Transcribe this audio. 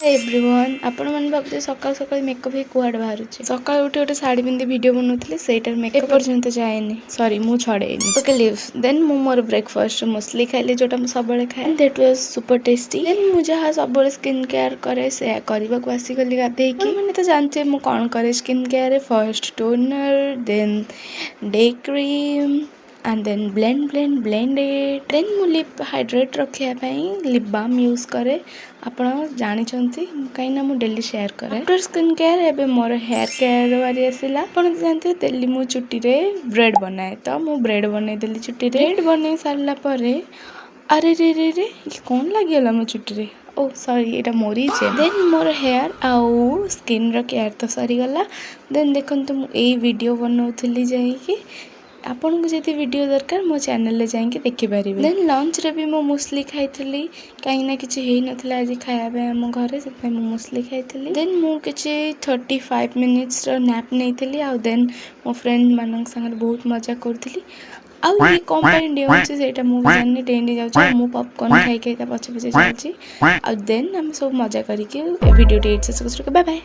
Everyone आपण मैंने भावते सकाल सकाल मेकअप ही कुआडे बाहर सकाल उठी गोटे शाढ़ी पिंधि वीडियो बनाऊली से मेकअप पर्यंत जाएनि सॉरी मु छड़ेनी ओके लिव्स देन मु मोर ब्रेकफास्ट मुसली खाइली जोटा मु सबले खाए that was super tasty then मु जहाँ सब स्किन केयर करे से करबा को आसी गली गाधेकी मैंने तो जानते मु कौन करे skin care first toner then day cream and then blend it then मु लिप हाइड्रेट रखिया पई लिप बाम यूज करे आपण जानि छंती काई ना मु डेली शेयर करे आफ्टर स्किन केयर एबे मोर हेयर केयर वाली आसीला आपण जानते डेली मु चुट्टी रे ब्रेड बनाए तो मु ब्रेड बने देली चुट्टी रे ब्रेड बने सारला परे अरे रे रे रे ये कौन लागेला मो चुट्टी रे ओ सॉरी एटा मोरी छे देन मोर हेयर आउ स्किन रो केयर तो सरी गला देन देखंतु मु एई वीडियो बनौथली जाई कि आपन को जति वीडियो दरकार मो चैनल ले जाइए देखि पारिबे देन लंच रे भी मो मुसली खाइथली काई ना किछि हेई नथला आज खाया बे हम घरे से मो मुसली खाइथली देन मु किछि 35 मिनिट्स रो नैप नेथली आ देन मो फ्रेंड मानन संग बहुत मजा करथली आ ये कंपाउंड डे होछि सेटा मु जाननी टेंडी जाउछि मु पॉपकॉर्न खाइ खाइ ता पछे पछे जाउछि आ देन हम सब मजा करी के वीडियो डेट से बाय बाय।